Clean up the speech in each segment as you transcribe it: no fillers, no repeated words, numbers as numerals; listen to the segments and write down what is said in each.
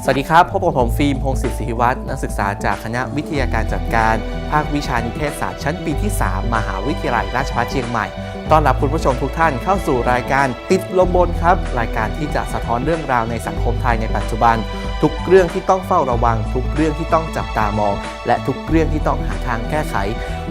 สวัสดีครับพบกับผมฟิล์ม พงศิษฐ์ ศิริวัฒน์นักศึกษาจากคณะวิทยาการจัดการภาควิชานิเทศศาสตร์ชั้นปีที่ 3 มหาวิทยาลัยราชภัฏเชียงใหม่ต้อนรับคุณผู้ชมทุกท่านเข้าสู่รายการติดลมบนครับรายการที่จะสะท้อนเรื่องราวในสังคมไทยในปัจจุบันทุกเรื่องที่ต้องเฝ้าระวังทุกเรื่องที่ต้องจับตามองและทุกเรื่องที่ต้องหาทางแก้ไข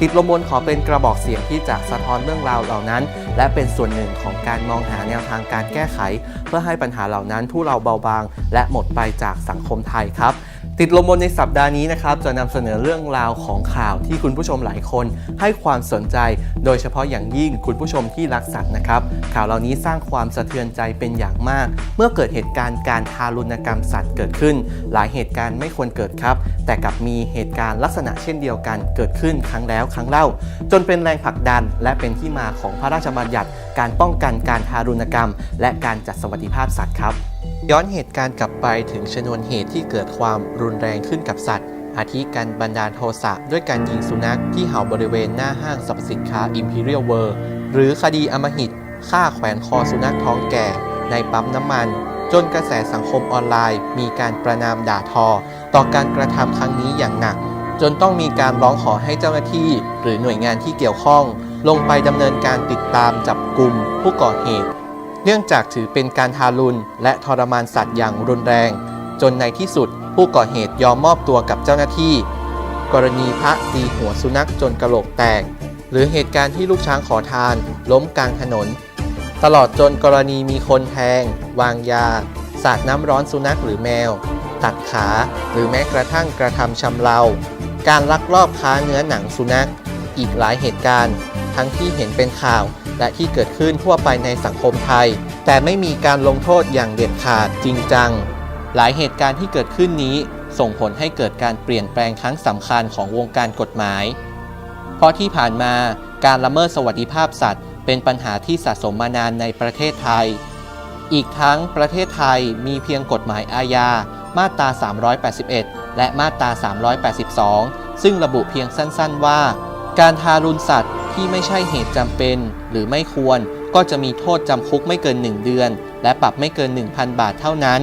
ติดลมบนขอเป็นกระบอกเสียงที่จะสะท้อนเรื่องราวเหล่านั้นและเป็นส่วนหนึ่งของการมองหาแนวทางการแก้ไขเพื่อให้ปัญหาเหล่านั้นทุเลาเบาบางและหมดไปจากสังคมไทยครับติดลมบนในสัปดาห์นี้นะครับจะนำเสนอเรื่องราวของข่าวที่คุณผู้ชมหลายคนให้ความสนใจโดยเฉพาะอย่างยิ่งคุณผู้ชมที่รักสัตว์นะครับข่าวเหล่านี้สร้างความสะเทือนใจเป็นอย่างมากเมื่อเกิดเหตุการณ์การทารุณกรรมสัตว์เกิดขึ้นหลายเหตุการณ์ไม่ควรเกิดครับแต่กลับมีเหตุการณ์ลักษณะเช่นเดียวกันเกิดขึ้นครั้งแล้วครั้งเล่าจนเป็นแรงผลักดันและเป็นที่มาของพระราชบัญญัติการป้องกันการทารุณกรรมและการจัดสวัสดิภาพสัตว์ครับย้อนเหตุการณ์กลับไปถึงชนวนเหตุที่เกิดความรุนแรงขึ้นกับสัตว์อาทิการบันดาลโทสะด้วยการยิงสุนัขที่เห่าบริเวณหน้าห้างสรรพสินค้า Imperial World หรือคดีอำมหิตฆ่าแขวนคอสุนัขท้องแก่ในปั๊มน้ำมันจนกระแสสังคมออนไลน์มีการประณามด่าทอต่อการกระทำครั้งนี้อย่างหนักจนต้องมีการร้องขอให้เจ้าหน้าที่หรือหน่วยงานที่เกี่ยวข้องลงไปดำเนินการติดตามจับกุมผู้ก่อเหตุเนื่องจากถือเป็นการทารุณและทรมานสัตว์อย่างรุนแรงจนในที่สุดผู้ก่อเหตุยอมมอบตัวกับเจ้าหน้าที่กรณีพระตีหัวสุนัขจนกะโหลกแตกหรือเหตุการณ์ที่ลูกช้างขอทานล้มกลางถนนตลอดจนกรณีมีคนแทงวางยาสาดน้ำร้อนสุนัขหรือแมวตัดขาหรือแม้กระทั่งกระทำชำเราการลักลอบค้าเนื้อหนังสุนัขอีกหลายเหตุการณ์ทั้งที่เห็นเป็นข่าวและที่เกิดขึ้นทั่วไปในสังคมไทยแต่ไม่มีการลงโทษอย่างเด็ดขาดจริงจังหลายเหตุการณ์ที่เกิดขึ้นนี้ส่งผลให้เกิดการเปลี่ยนแปลงครั้งสำคัญของวงการกฎหมายเพราะที่ผ่านมาการละเมิดสวัสดิภาพสัตว์เป็นปัญหาที่สะสมมานานในประเทศไทยอีกทั้งประเทศไทยมีเพียงกฎหมายอาญามาตรา381และมาตรา382ซึ่งระบุเพียงสั้นๆว่าการทารุณสัตว์ที่ไม่ใช่เหตุจำเป็นหรือไม่ควรก็จะมีโทษจำคุกไม่เกิน1 เดือนและปรับไม่เกิน 1,000 บาทเท่านั้น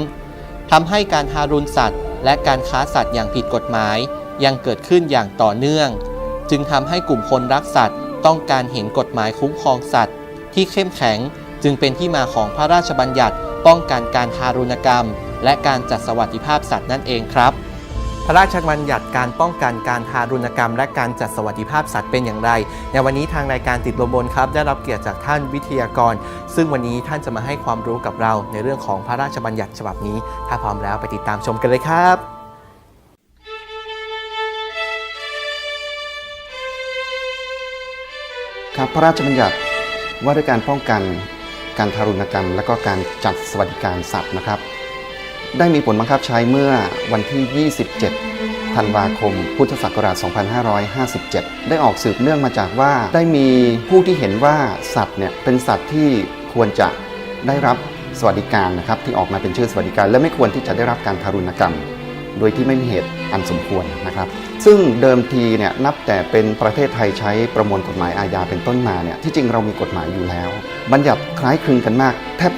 ทำให้การทารุณสัตว์และการค้าสัตว์อย่างผิดกฎหมายยังเกิดขึ้นอย่างต่อเนื่องจึงทำให้กลุ่มคนรักสัตว์ต้องการเห็นกฎหมายคุ้มครองสัตว์ที่เข้มแข็งจึงเป็นที่มาของพระราชบัญญัติป้องกันการทารุณกรรมและการจัดสวัสดิภาพสัตว์นั่นเองครับพระราชบัญญัติการป้องกันการทารุณกรรมและการจัดสวัสดิภาพสัตว์เป็นอย่างไรในวันนี้ทางรายการติดลมบนครับได้รับเกียรติจากท่านวิทยากรซึ่งวันนี้ท่านจะมาให้ความรู้กับเราในเรื่องของพระราชบัญญัติฉบับนี้ถ้าพร้อมแล้วไปติดตามชมกันเลยครับครับพระราชบัญญัติว่าด้วยการป้องกันการทารุณกรรมและก็การจัดสวัสดิการสัตว์นะครับได้มีผลบังคับใช้เมื่อวันที่ 27 ธันวาคม พุทธศักราช 2557 ได้ออกสืบเนื่องมาจากว่าได้มีผู้ที่เห็นว่าสัตว์เนี่ยเป็นสัตว์ที่ควรจะได้รับสวัสดิการนะครับที่ออกมาเป็นชื่อสวัสดิการและไม่ควรที่จะได้รับการทารุณกรรมโดยที่ไม่มีเหตุอันสมควรนะครับซึ่งเดิมทีเนี่ยนับแต่เป็นประเทศไทยใช้ประมวลกฎหมายอาญาเป็นต้นมาเนี่ยที่จริงเรามีกฎหมายอยู่แล้วบัญญัติคล้ายคลึงกันมากแทบ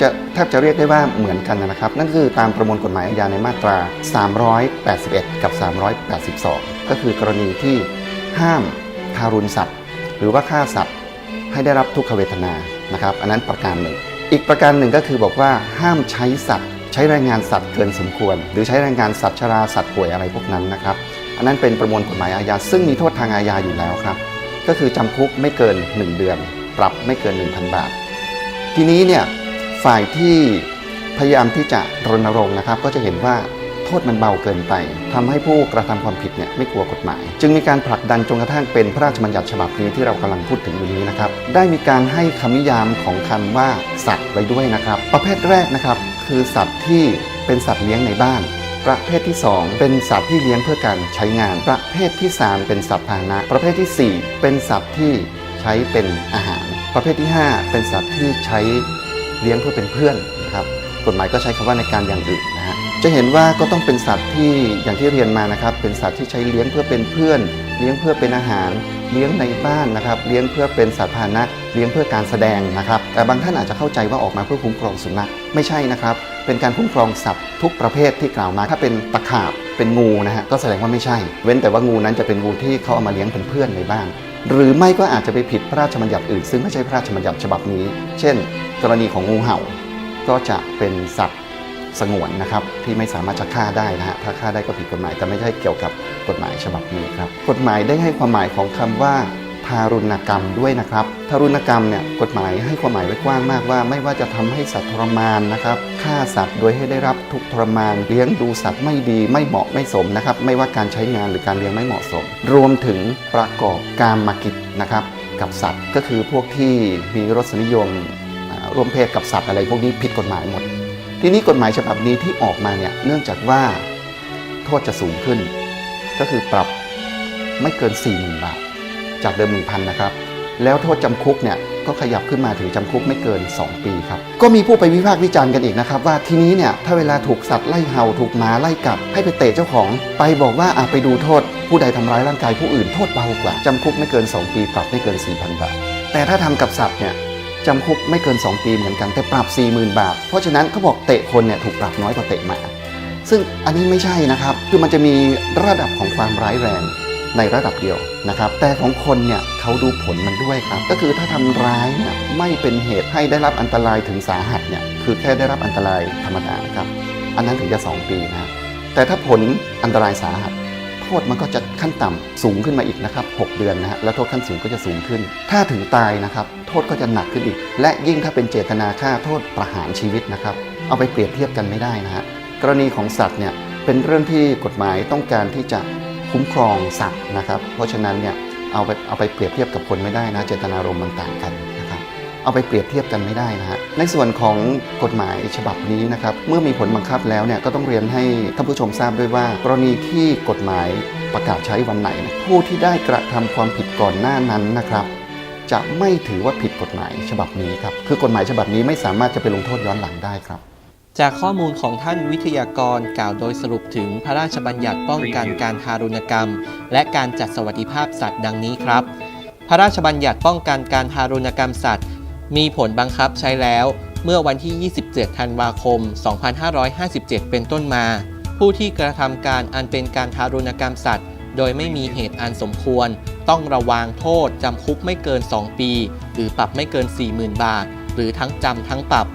จะเรียกได้ว่าเหมือนกันนะครับนั่นคือตามประมวลกฎหมายอาญาในมาตรา 381 กับ 382 ก็คือกรณีที่ห้ามทารุณสัตว์หรือว่าฆ่าสัตว์ให้ได้รับทุกขเวทนานะครับอันนั้นประการหนึ่งอีกประการหนึ่งก็คือบอกว่าห้ามใช้สัตว์ใช้แรงงานสัตว์เกินสมควรหรือใช้แรงงานสัตว์ชราสัตว์ป่วยอะไรพวกนั้นนะครับอันนั้นเป็นประมวลกฎหมายอาญาซึ่งมีโทษทางอาญาอยู่แล้วครับก็คือจำคุกไม่เกิน1 เดือนปรับไม่เกิน 1,000 บาททีนี้เนี่ยฝ่ายที่พยายามที่จะรณรงค์นะครับก็จะเห็นว่าโทษมันเบาเกินไปทำให้ผู้กระทำความผิดเนี่ยไม่กลัวกฎหมายจึงมีการผลักดันจนกระทั่งเป็นพระราชบัญญัติฉบับนี้ที่เรากำลังพูดถึงอยู่นี้นะครับได้มีการให้คำนิยามของคำว่าสัตว์ไว้ด้วยนะครับประเภทแรกนะครับคือสัตว์ที่เป็นสัตว์เลี้ยงในบ้านประเภทที่2เป็นสัตว์ที่เลี้ยงเพื่อการใช้งานประเภทที่3เป็นสัตว์พาหนะประเภทที่4เป็นสัตว์ที่ใช้เป็นอาหารประเภทที่5เป็นสัตว์ที่ใช้เลี้ยงเพื่อเป็นเพื่อนนะครับกฎหมายก็ใช้คำว่าในการอย่างอื่นนะฮะจะเห็นว่าก็ต้องเป็นสัตว์ที่อย่างที่เรียนมานะครับเป็นสัตว์ที่ใช้เลี้ยงเพื่อเป็นเพื่อน เลี้ยงเพื่อเป็นอาหารเลี้ยงในบ้านนะครับเลี้ยงเพื่อเป็นสัตว์พาหนะเลี้ยงเพื่อการแสดงนะครับแต่บางท่านอาจจะเข้าใจว่าออกมาเพื่อคุ้มครองสุนัขไม่ใช่นะครับเป็นการคุ้มครองสัตว์ทุกประเภทที่กล่าวมาถ้าเป็นตะขาบเป็นงูนะฮะก็แสดงว่าไม่ใช่เว้นแต่ว่างูนั้นจะเป็นงูที่เขาเอามาเลี้ยงเป็นเพื่อนในบ้านหรือไม่ก็อาจจะไปผิดพระราชบัญญัติอื่นซึ่งไม่ใช่พระราชบัญญัติฉบับนี้เช่นกรณีของงูเห่าก็จะเป็นสัตว์สงวนนะครับที่ไม่สามารถจะฆ่าได้นะฮะถ้าฆ่าได้ก็ผิดกฎหมายแต่ไม่ใช่เกี่ยวกับกฎหมายฉบับนี้ครับกฎหมายได้ให้ความหมายของคำว่าทารุณกรรมด้วยนะครับทารุณกรรมเนี่ยกฎหมายให้ความหมายไว้กว้างมากว่าไม่ว่าจะทำให้สัตว์ทรมานนะครับฆ่าสัตว์โดยให้ได้รับทุกข์ทรมานเลี้ยงดูสัตว์ไม่ดีไม่เหมาะไม่สมนะครับไม่ว่าการใช้งานหรือการเลี้ยงไม่เหมาะสมรวมถึงประกอบกามกิจนะครับกับสัตว์ก็คือพวกที่มีรสนิยมร่วมเพศกับสัตว์อะไรพวกนี้ผิดกฎหมายหมดทีนี้กฎหมายฉบับนี้ที่ออกมาเนี่ยเนื่องจากว่าโทษจะสูงขึ้นก็คือปรับไม่เกิน 40,000 บาทจากเดิม 1,000 นะครับแล้วโทษจำคุกเนี่ยก็ขยับขึ้นมาถึงจำคุกไม่เกิน 2 ปีครับก็มีผู้ไปวิพากษ์วิจารณ์กันอีกนะครับว่าทีนี้เนี่ยถ้าเวลาถูกสัตว์ไล่เห่าถูกหมาไล่กัดให้ไปเตะเจ้าของไปบอกว่าไปดูโทษผู้ใดทำร้ายร่างกายผู้อื่นโทษเบากว่าจำคุกไม่เกิน 2 ปีปรับไม่เกิน 4,000 บาทแต่ถ้าทำกับสัตว์เนี่ยจำคุกไม่เกิน 2 ปีเหมือนกันแต่ปรับ 40,000 บาทเพราะฉะนั้นเขาบอกเตะคนเนี่ยถูกปรับน้อยกว่าเตะหมาซึ่งอันนี้ไม่ใช่นะครับคือมันจะมีระดับของความร้ายแรงในระดับเดียวนะครับแต่ของคนเนี่ยเขาดูผลมันด้วยครับก็คือถ้าทำร้ายเนี่ยไม่เป็นเหตุให้ได้รับอันตรายถึงสาหัสเนี่ยคือแค่ได้รับอันตรายธรรมดาครับอันนั้นถึงจะ 2 ปีนะแต่ถ้าผลอันตรายสาหัสโทษมันก็จะขั้นต่ำสูงขึ้นมาอีกนะครับ6 เดือนนะฮะแล้วโทษขั้นสูงก็จะสูงขึ้นถ้าถึงตายนะครับโทษก็จะหนักขึ้นอีกและยิ่งถ้าเป็นเจตนาฆ่าโทษประหารชีวิตนะครับเอาไปเปรียบเทียบกันไม่ได้นะฮะกรณีของสัตว์เนี่ยเป็นเรื่องที่กฎหมายต้องการที่จะคุ้มครองสัตว์นะครับเพราะฉะนั้นเนี่ยเอาไปเปรียบเทียบกับคนไม่ได้นะเจตนารมณ์มันต่างกันนะครับเอาไปเปรียบเทียบกันไม่ได้นะฮะในส่วนของกฎหมายฉบับนี้นะครับเมื่อมีผลบังคับแล้วเนี่ยก็ต้องเรียนให้ท่านผู้ชมทราบด้วยว่ากรณีที่กฎหมายประกาศใช้วันไหนผู้ที่ได้กระทำความผิดก่อนหน้านั้นนะครับจะไม่ถือว่าผิดกฎหมายฉบับนี้ครับคือกฎหมายฉบับนี้ไม่สามารถจะไปลงโทษย้อนหลังได้ครับจากข้อมูลของท่านวิทยากรกล่าวโดยสรุปถึงพระราชบัญญัติป้องกันการทารุณกรรมและการจัดสวัสดิภาพสัตว์ดังนี้ครับพระราชบัญญัติป้องกันการทารุณกรรมสัตว์มีผลบังคับใช้แล้วเมื่อวันที่ 27 ธันวาคม 2557 เป็นต้นมาผู้ที่กระทำการอันเป็นการทารุณกรรมสัตว์โดยไม่มีเหตุอันสมควรต้องระวางโทษจำคุกไม่เกิน 2 ปีหรือปรับไม่เกิน 40,000 บาทหรือทั้งจำทั้งปรับ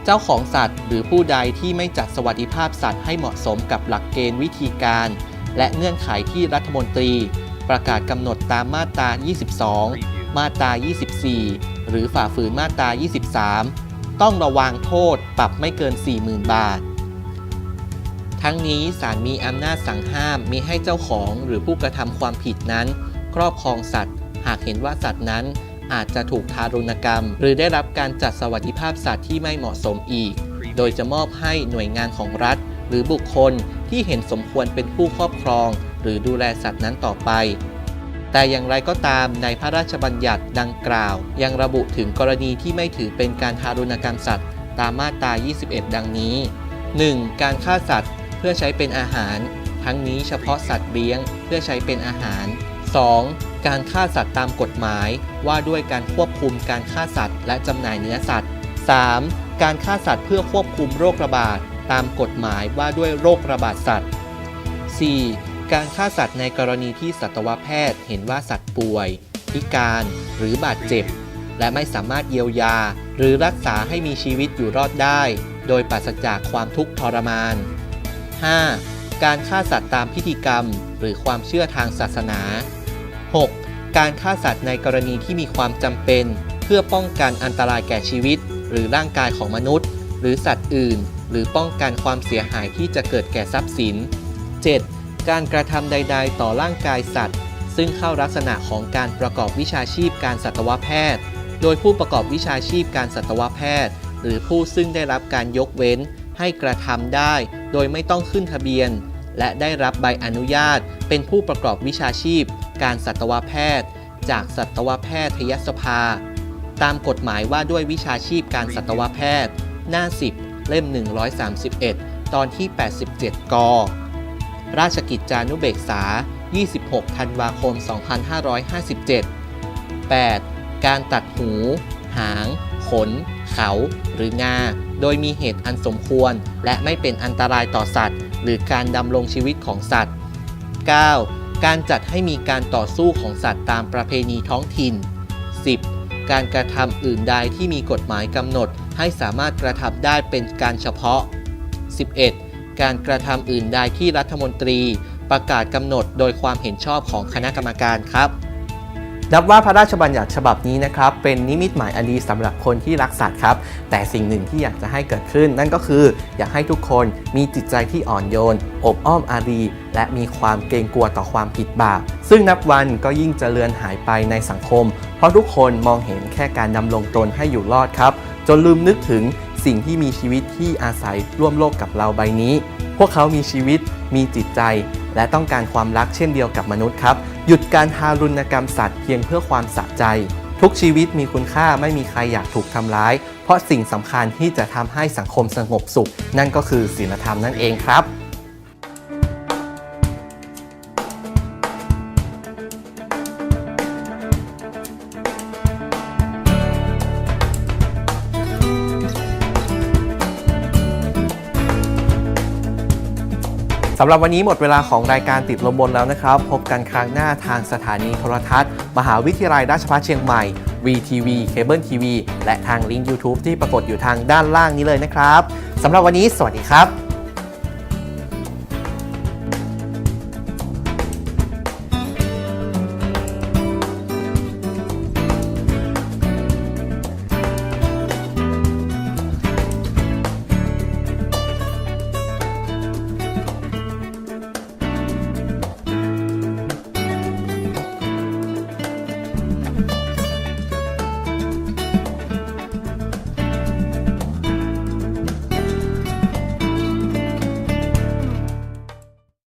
เจ้าของสัตว์หรือผู้ใดที่ไม่จัดสวัสดิภาพสัตว์ให้เหมาะสมกับหลักเกณฑ์วิธีการและเงื่อนไขที่รัฐมนตรีประกาศกำหนดตามมาตรา 22 มาตรา 24 หรือฝ่าฝืนมาตรา 23 ต้องระวางโทษปรับไม่เกิน 40,000 บาททั้งนี้ศาลมีอำนาจสั่งห้ามมิให้เจ้าของหรือผู้กระทำความผิดนั้นครอบครองสัตว์หากเห็นว่าสัตว์นั้นอาจจะถูกทารุณกรรมหรือได้รับการจัดสวัสดิภาพสัตว์ที่ไม่เหมาะสมอีกโดยจะมอบให้หน่วยงานของรัฐหรือบุคคลที่เห็นสมควรเป็นผู้ครอบครองหรือดูแลสัตว์นั้นต่อไปแต่อย่างไรก็ตามในพระราชบัญญัติดังกล่าวยังระบุถึงกรณีที่ไม่ถือเป็นการทารุณกรรมสัตว์ตามมาตรา 21 ดังนี้ 1. การฆ่าสัตว์เพื่อใช้เป็นอาหารทั้งนี้เฉพาะสัตว์เลี้ยงเพื่อใช้เป็นอาหาร 2. การฆ่าสัตว์ตามกฎหมายว่าด้วยการควบคุมการฆ่าสัตว์และจำหน่ายเนื้อสัตว์ 3. การฆ่าสัตว์เพื่อควบคุมโรคระบาดตามกฎหมายว่าด้วยโรคระบาดสัตว์ 4. การฆ่าสัตว์ในกรณีที่สัตวแพทย์เห็นว่าสัตว์ป่วยพิการหรือบาดเจ็บและไม่สามารถเยียวยาหรือรักษาให้มีชีวิตอยู่รอดได้โดยปราศจากความทุกข์ทรมาน 5. การฆ่าสัตว์ตามพิธีกรรมหรือความเชื่อทางศาสนา 6. การฆ่าสัตว์ในกรณีที่มีความจำเป็นเพื่อป้องกันอันตรายแก่ชีวิตหรือร่างกายของมนุษย์หรือสัตว์อื่นหรือป้องกันความเสียหายที่จะเกิดแก่ทรัพย์สิน 7. การกระทำใดๆต่อร่างกายสัตว์ซึ่งเข้าลักษณะของการประกอบวิชาชีพการสัตวแพทย์โดยผู้ประกอบวิชาชีพการสัตวแพทย์หรือผู้ซึ่งได้รับการยกเว้นให้กระทำได้โดยไม่ต้องขึ้นทะเบียนและได้รับใบอนุญาตเป็นผู้ประกอบวิชาชีพการสัตวแพทย์จากสัตวแพทยสภาตามกฎหมายว่าด้วยวิชาชีพการสัตวแพทย์หน้า 10 เล่ม 131 ตอนที่ 87 ก.ราชกิจจานุเบกษา 26 ธันวาคม 2557 8. การตัดหู หาง ขน เขา หรืองา โดยมีเหตุอันสมควรและไม่เป็นอันตรายต่อสัตว์ หรือการดำรงชีวิตของสัตว์ 9. การจัดให้มีการต่อสู้ของสัตว์ตามประเพณีท้องถิ่น 10. การกระทำอื่นใดที่มีกฎหมายกำหนดให้สามารถกระทำได้เป็นการเฉพาะ 11. การกระทำอื่นใดที่รัฐมนตรีประกาศกำหนดโดยความเห็นชอบของคณะกรรมการครับนับว่าพระราชบัญญัติฉบับนี้นะครับเป็นนิมิตหมายอันดีสำหรับคนที่รักสัตว์ครับแต่สิ่งหนึ่งที่อยากจะให้เกิดขึ้นนั่นก็คืออยากให้ทุกคนมีจิตใจที่อ่อนโยนอบอ้อมอารีและมีความเกรงกลัวต่อความผิดบาปซึ่งนับวันก็ยิ่งจะเลือนหายไปในสังคมเพราะทุกคนมองเห็นแค่การดำรงตนให้อยู่รอดครับจนลืมนึกถึงสิ่งที่มีชีวิตที่อาศัยร่วมโลกกับเราใบนี้พวกเขามีชีวิตมีจิตใจและต้องการความรักเช่นเดียวกับมนุษย์ครับหยุดการทารุณกรรมสัตว์เพียงเพื่อความสะใจทุกชีวิตมีคุณค่าไม่มีใครอยากถูกทำร้ายเพราะสิ่งสำคัญที่จะทำให้สังคมสงบสุขนั่นก็คือศีลธรรมนั่นเองครับสำหรับวันนี้หมดเวลาของรายการติดลมบนแล้วนะครับพบกันครั้งหน้าทางสถานีโทรทัศน์มหาวิทยาลัยราชภัฏเชียงใหม่ VTV เคเบิลทีวีและทางลิงก์ YouTube ที่ปรากฏอยู่ทางด้านล่างนี้เลยนะครับสำหรับวันนี้สวัสดีครับ